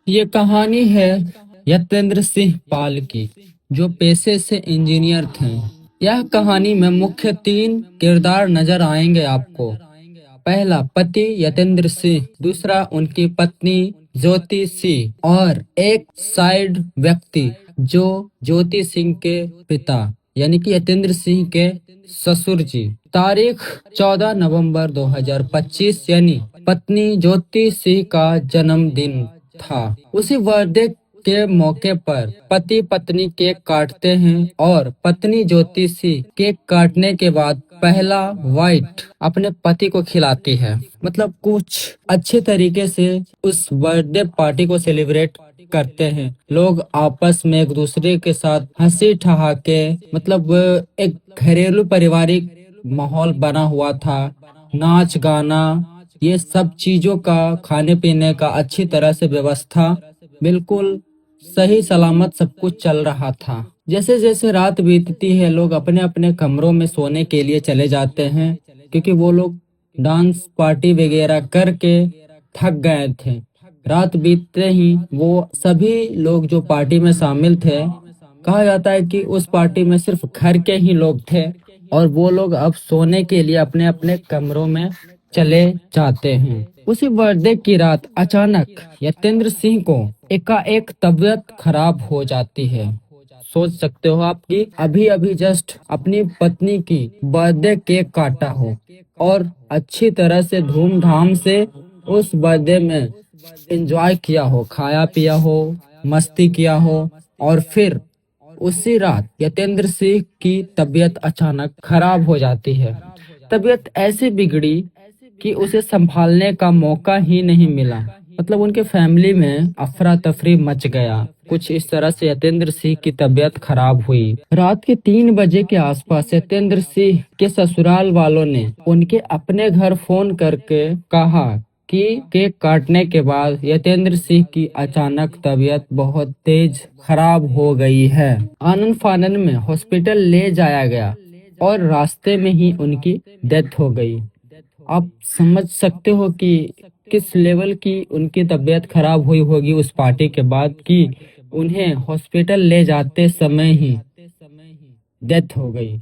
ये कहानी है यतेंद्र सिंह पाल की, जो पेशे से इंजीनियर थे। यह कहानी में मुख्य तीन किरदार नजर आएंगे आपको। पहला पति यतेंद्र सिंह, दूसरा उनकी पत्नी ज्योति सिंह और एक साइड व्यक्ति जो ज्योति सिंह के पिता यानी कि यतेंद्र सिंह के ससुर जी। तारीख 14 नवंबर 2025 यानी पत्नी ज्योति सिंह का जन्मदिन था। उसी बर्थडे के मौके पर पति पत्नी केक काटते हैं और पत्नी ज्योति सिंह केक काटने के बाद पहला वाइट अपने पति को खिलाती है। मतलब कुछ अच्छे तरीके से उस बर्थडे पार्टी को सेलिब्रेट करते हैं। लोग आपस में एक दूसरे के साथ हंसी ठहाके, मतलब एक घरेलू पारिवारिक माहौल बना हुआ था। नाच गाना, ये सब चीजों का, खाने पीने का अच्छी तरह से व्यवस्था, बिल्कुल सही सलामत सब कुछ चल रहा था। जैसे जैसे रात बीतती है, लोग अपने अपने कमरों में सोने के लिए चले जाते हैं, क्योंकि वो लोग डांस पार्टी वगैरह करके थक गए थे। रात बीतते ही वो सभी लोग जो पार्टी में शामिल थे, कहा जाता है कि उस पार्टी में सिर्फ घर के ही लोग थे और वो लोग अब सोने के लिए अपने अपने कमरों में चले जाते हैं। उसी बर्थडे की रात अचानक यतेंद्र सिंह को एकाएक तबीयत खराब हो जाती है। सोच सकते हो आप कि अभी अभी जस्ट अपनी पत्नी की बर्थडे केक काटा हो और अच्छी तरह से धूमधाम से उस बर्थडे में एंजॉय किया हो, खाया पिया हो, मस्ती किया हो, और फिर उसी रात यतेंद्र सिंह की तबीयत अचानक खराब हो जाती है। तबीयत ऐसी बिगड़ी कि उसे संभालने का मौका ही नहीं मिला। मतलब उनके फैमिली में अफरा तफरी मच गया। कुछ इस तरह से यतेंद्र सिंह की तबीयत खराब हुई। रात के 3 बजे के आसपास यतेंद्र सिंह के ससुराल वालों ने उनके अपने घर फोन करके कहा कि केक काटने के बाद यतेंद्र सिंह की अचानक तबीयत बहुत तेज खराब हो गई है। आनन फानन में हॉस्पिटल ले जाया गया और रास्ते में ही उनकी डेथ हो गई। आप समझ सकते हो कि किस लेवल की उनकी तबीयत खराब हुई होगी उस पार्टी के बाद, कि उन्हें हॉस्पिटल ले जाते समय ही डेथ हो गई।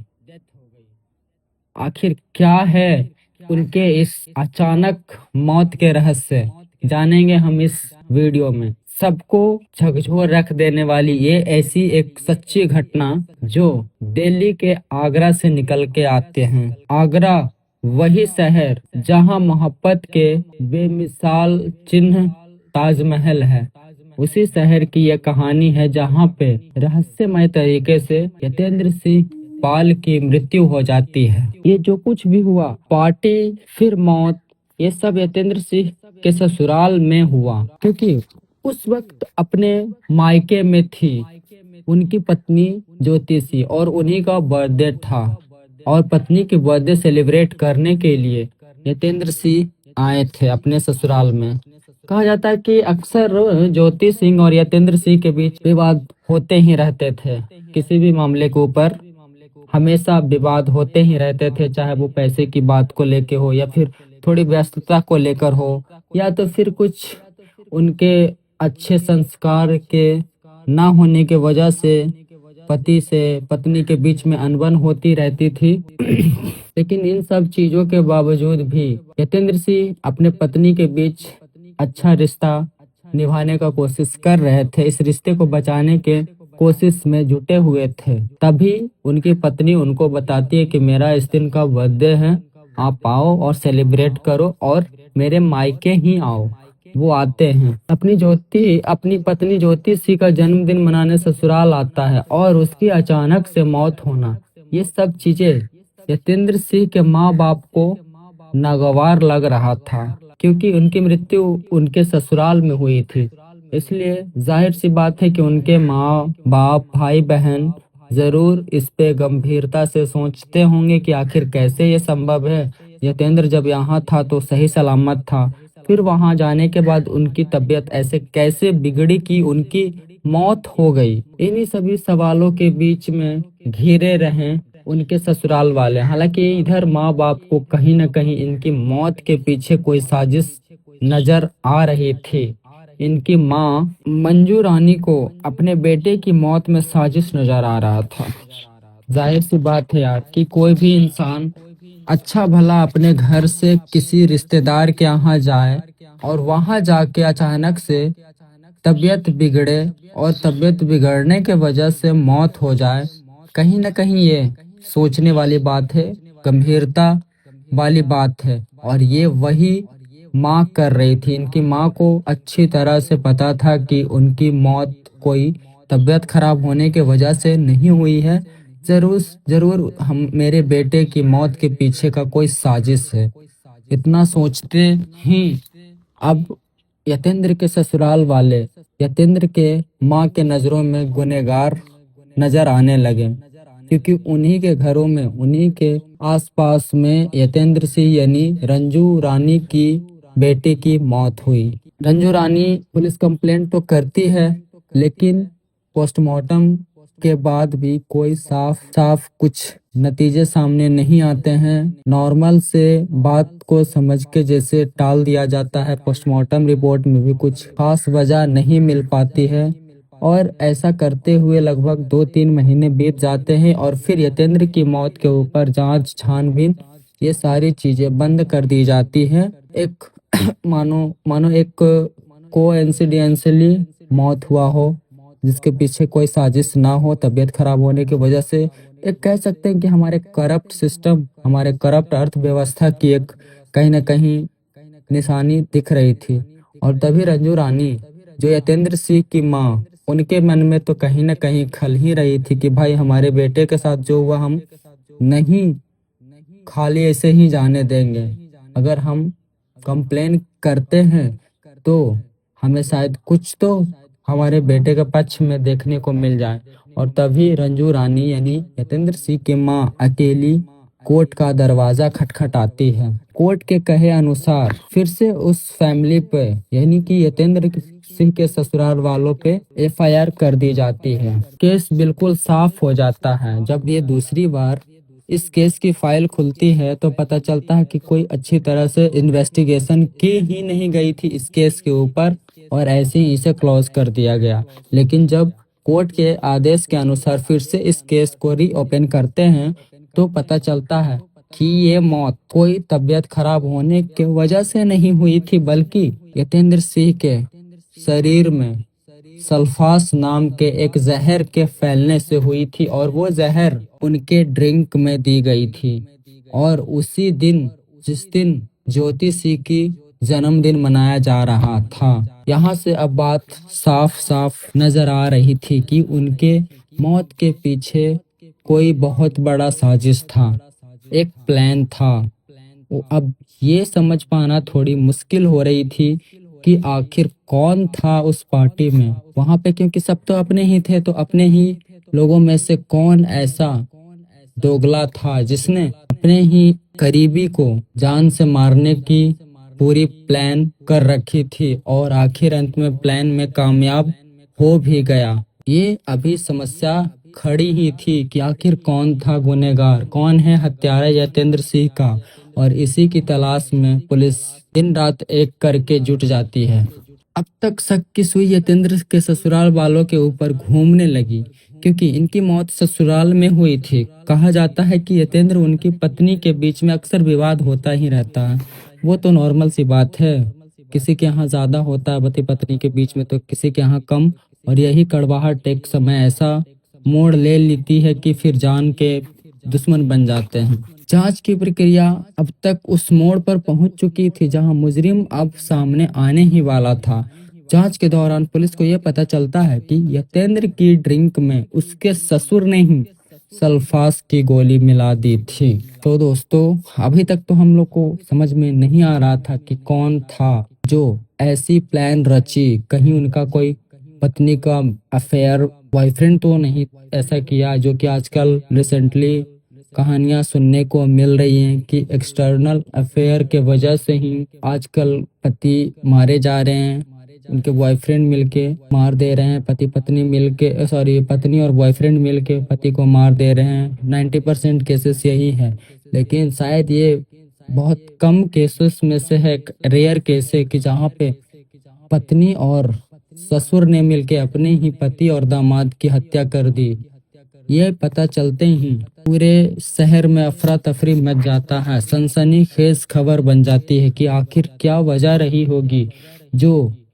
आखिर क्या है उनके इस अचानक मौत के रहस्य, जानेंगे हम इस वीडियो में। सबको झकझोर रख देने वाली ये ऐसी एक सच्ची घटना जो दिल्ली के आगरा से निकल के आते हैं। आगरा वही शहर जहां मोहब्बत के बेमिसाल चिन्ह ताजमहल है। उसी शहर की यह कहानी है जहां पे रहस्यमय तरीके से यतेंद्र सिंह पाल की मृत्यु हो जाती है। ये जो कुछ भी हुआ, पार्टी फिर मौत, ये सब यतेंद्र सिंह के ससुराल में हुआ, क्योंकि उस वक्त अपने मायके में थी उनकी पत्नी ज्योति सिंह और उन्हीं का बर्थडे था। और पत्नी की बर्थडे सेलिब्रेट करने के लिए यतेंद्र सिंह आए थे अपने ससुराल में। कहा जाता है कि अक्सर ज्योति सिंह और यतेंद्र सिंह के बीच विवाद होते ही रहते थे। किसी भी मामले के ऊपर हमेशा विवाद होते ही रहते थे, चाहे वो पैसे की बात को लेके हो या फिर थोड़ी व्यस्तता को लेकर हो, या तो फिर कुछ उनके अच्छे संस्कार के ना होने के वजह से पति से पत्नी के बीच में अनबन होती रहती थी। लेकिन इन सब चीजों के बावजूद भी यतेंद्र सिंह अपने पत्नी के बीच अच्छा रिश्ता निभाने का कोशिश कर रहे थे, इस रिश्ते को बचाने के कोशिश में जुटे हुए थे। तभी उनकी पत्नी उनको बताती है कि मेरा इस दिन का बर्थडे है, आप आओ और सेलिब्रेट करो और मेरे मायके ही आओ। वो आते हैं। अपनी पत्नी ज्योति सिंह का जन्मदिन मनाने ससुराल आता है और उसकी अचानक से मौत होना, ये सब चीजें यतेंद्र सिंह के माँ बाप को नागवार लग रहा था, क्योंकि उनकी मृत्यु उनके ससुराल में हुई थी। इसलिए जाहिर सी बात है कि उनके माँ बाप भाई बहन जरूर इस पे गंभीरता से सोचते होंगे कि आखिर कैसे ये संभव है। यतेंद्र जब यहाँ था तो सही सलामत था, फिर वहां जाने के बाद उनकी तबीयत ऐसे कैसे बिगड़ी कि उनकी मौत हो गई। इन्हीं सभी सवालों के बीच में घिरे रहे उनके ससुराल वाले। हालांकि इधर माँ बाप को कहीं न कहीं इनकी मौत के पीछे कोई साजिश नजर आ रही थी। इनकी माँ मंजू रानी को अपने बेटे की मौत में साजिश नजर आ रहा था। जाहिर सी बात है यार कि कोई भी इंसान अच्छा भला अपने घर से किसी रिश्तेदार के यहाँ जाए और वहां जाके अचानक से तबीयत बिगड़े और तबीयत बिगड़ने के वजह से मौत हो जाए, कहीं ना कहीं ये सोचने वाली बात है, गंभीरता वाली बात है। और ये वही माँ कर रही थी। इनकी माँ को अच्छी तरह से पता था कि उनकी मौत कोई तबीयत खराब होने के वजह से नहीं हुई है, जरूर जरूर हम मेरे बेटे की मौत के पीछे का कोई साजिश है। इतना सोचते ही अब यतेंद्र के ससुराल वाले यतेंद्र के माँ के नजरों में गुनहगार नजर आने लगे, क्योंकि उन्हीं के घरों में, उन्हीं के आसपास में यतेंद्र सिंह यानी रंजू रानी की बेटे की मौत हुई। रंजू रानी पुलिस कंप्लेंट तो करती है, लेकिन पोस्टमार्टम के बाद भी कोई साफ साफ कुछ नतीजे सामने नहीं आते हैं। नॉर्मल से बात को समझ के जैसे टाल दिया जाता है। पोस्टमार्टम रिपोर्ट में भी कुछ खास वजह नहीं मिल पाती है, और ऐसा करते हुए लगभग 2-3 महीने बीत जाते हैं और फिर यतेंद्र की मौत के ऊपर जांच छानबीन ये सारी चीजें बंद कर दी जाती हैं। एक मानो मानो एक कोइंसिडेंटली मौत हुआ हो, जिसके पीछे कोई साजिश ना हो तबीयत खराब होने की वजह से। एक कह सकते हैं कि हमारे करप्ट सिस्टम, हमारे करप्ट अर्थव्यवस्था की एक कहीं ना कहीं निशानी दिख रही थी। और तभी रंजू रानी जो यतेंद्र सिंह की माँ, उनके मन में तो कहीं ना कहीं खल ही रही थी कि भाई हमारे बेटे के साथ जो हुआ हम नहीं खाली ऐसे ही जाने देंगे। अगर हम कंप्लेन करते हैं तो हमें शायद कुछ तो हमारे बेटे के पक्ष में देखने को मिल जाए। और तभी रंजू रानी यानी यतेंद्र सिंह की माँ अकेली कोर्ट का दरवाजा खटखटाती है। कोर्ट के कहे अनुसार फिर से उस फैमिली पे यानी कि यतेंद्र सिंह के ससुराल वालों पे एफआईआर कर दी जाती है। केस बिल्कुल साफ हो जाता है। जब ये दूसरी बार इस केस की फाइल खुलती है तो पता चलता है कि कोई अच्छी तरह से इन्वेस्टिगेशन की ही नहीं गई थी इस केस के ऊपर, और ऐसे ही इसे क्लोज कर दिया गया। लेकिन जब कोर्ट के आदेश के अनुसार फिर से इस केस को रीओपन करते हैं तो पता चलता है कि ये मौत कोई तबीयत खराब होने के वजह से नहीं हुई थी, बल्कि यतेंद्र सिंह के शरीर में सल्फास नाम के एक जहर के फैलने से हुई थी, और वो जहर उनके ड्रिंक में दी गई थी। और उसी दिन जिस दिन ज्योति सिंह की जन्मदिन मनाया जा रहा था, यहाँ से अब बात साफ साफ नजर आ रही थी कि उनके मौत के पीछे कोई बहुत बड़ा साजिश था, एक प्लान था। अब ये समझ पाना थोड़ी मुश्किल हो रही थी कि आखिर कौन था उस पार्टी में वहां पे, क्योंकि सब तो अपने ही थे। तो अपने ही लोगों में से कौन ऐसा दोगला था जिसने अपने ही करीबी को जान से मारने की पूरी प्लान कर रखी थी, और आखिर अंत में प्लान में कामयाब हो भी गया। ये अभी समस्या खड़ी ही थी कि आखिर कौन था गुनहगार, कौन है हत्यारा यतेंद्र सिंह का। और इसी की तलाश में पुलिस दिन रात एक करके जुट जाती है। अब तक शक की सुई यतेंद्र के ससुराल वालों के ऊपर घूमने लगी, क्योंकि इनकी मौत ससुराल में हुई थी। कहा जाता है कि यतेंद्र उनकी पत्नी के बीच में अक्सर विवाद होता ही रहता है। वो तो नॉर्मल सी बात है, किसी के यहाँ ज्यादा होता है पति पत्नी के बीच में तो किसी के यहाँ कम। और यही कड़वाहट एक समय ऐसा मोड़ ले लेती है कि फिर जान के दुश्मन बन जाते हैं। जांच की प्रक्रिया अब तक उस मोड़ पर पहुंच चुकी थी जहां मुजरिम अब सामने आने ही वाला था। जांच के दौरान पुलिस को यह पता चलता है कि यतेंद्र की ड्रिंक में उसके ससुर ने ही सल्फास की गोली मिला दी थी। तो दोस्तों, अभी तक तो हम लोग को समझ में नहीं आ रहा था कि कौन था जो ऐसी प्लान रची। कहीं उनका कोई पत्नी का अफेयर, बॉयफ्रेंड तो नहीं ऐसा किया, जो कि आजकल रिसेंटली कहानियां सुनने को मिल रही हैं कि एक्सटर्नल अफेयर के वजह से ही आजकल पति मारे जा रहे हैं, उनके बॉयफ्रेंड मिलके मार दे रहे हैं, पति पत्नी मिलके सॉरी पत्नी और बॉयफ्रेंड मिलके पति को मार दे रहे हैं। 90% केसेस यही है, लेकिन शायद ये बहुत कम केसेस में से है, रेयर केस है कि जहाँ पे पत्नी और ससुर ने मिलकर अपने ही पति और दामाद की हत्या कर दी। ये पता चलते ही पूरे शहर में अफरा तफरी मच जाता है। सनसनीखेज खबर बन जाती है कि आखिर क्या वजह रही होगी जो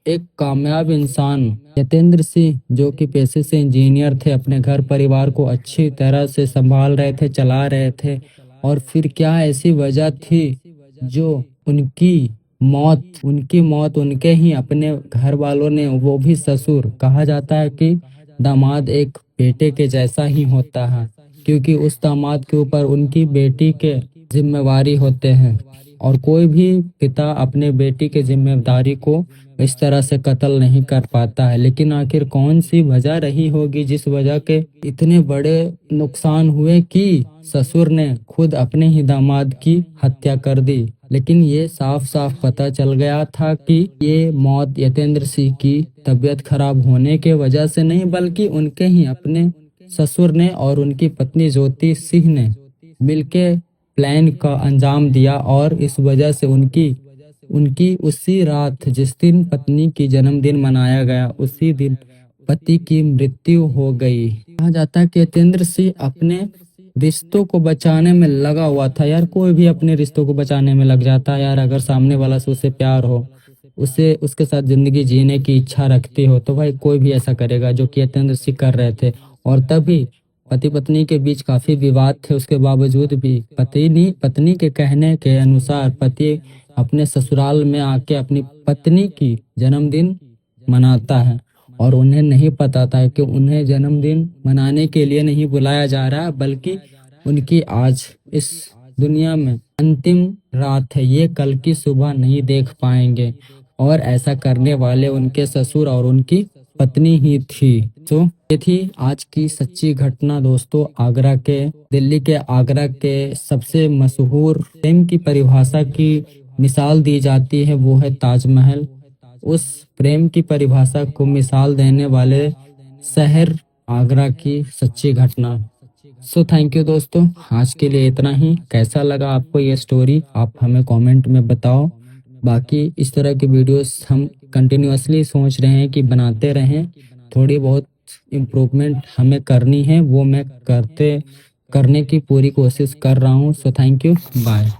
एक कामयाब इंसान यतेंद्र सिंह, जो कि पेशे से इंजीनियर थे, अपने घर परिवार को अच्छी तरह से संभाल रहे थे, चला रहे थे, और फिर क्या ऐसी वजह थी जो उनकी मौत उनके ही अपने घर वालों ने, वो भी ससुर। कहा जाता है कि दामाद एक बेटे के जैसा ही होता है, क्योंकि उस दामाद के ऊपर उनकी बेटी के जिम्मेवारी होते हैं, और कोई भी पिता अपने बेटी के जिम्मेदारी को इस तरह से कत्ल नहीं कर पाता है। लेकिन आखिर कौन सी वजह रही होगी जिस वजह के इतने बड़े नुकसान हुए कि ससुर ने खुद अपने ही दामाद की हत्या कर दी। लेकिन ये साफ साफ पता चल गया था कि ये मौत यतेंद्र सिंह की तबीयत खराब होने के वजह से नहीं, बल्कि उनके ही अपने ससुर ने और उनकी पत्नी ज्योति सिंह ने मिलके प्लान का अंजाम दिया, और इस वजह से उनकी उसी रात जिस दिन पत्नी की जन्मदिन मनाया गया, उसी दिन पति की मृत्यु हो गई। कहा जाता है कि यतेंद्र सिंह अपने रिश्तों को बचाने में लगा हुआ था। यार, कोई भी अपने रिश्तों को बचाने में लग जाता है यार। अगर सामने वाला से उससे प्यार हो, उसे उसके साथ जिंदगी जीने की इच्छा रखती हो, तो भाई कोई भी ऐसा करेगा, जो कि यतेंद्र सिंह कर रहे थे। और तभी पति पत्नी के बीच काफी विवाद थे, उसके बावजूद भी पत्नी के कहने के अनुसार पति अपने ससुराल में आके अपनी पत्नी की जन्मदिन मनाता है, और उन्हें नहीं पता था कि उन्हें जन्मदिन मनाने के लिए नहीं बुलाया जा रहा, बल्कि उनकी आज इस दुनिया में अंतिम रात है। ये कल की सुबह नहीं देख पाएंगे, और ऐसा करने वाले उनके ससुर और उनकी पत्नी ही थी। तो ये थी आज की सच्ची घटना दोस्तों। दिल्ली के आगरा के सबसे मशहूर प्रेम की परिभाषा की मिसाल दी जाती है, वो है ताजमहल। उस प्रेम की परिभाषा को मिसाल देने वाले शहर आगरा की सच्ची घटना। सो थैंक यू दोस्तों, आज के लिए इतना ही। कैसा लगा आपको ये स्टोरी, आप हमें कमेंट में बताओ। बाकी इस तरह की वीडियोस हम कंटिन्यूअसली सोच रहे हैं कि बनाते रहें। थोड़ी बहुत इम्प्रूवमेंट हमें करनी है, वो मैं करने की पूरी कोशिश कर रहा हूँ। So thank you, bye.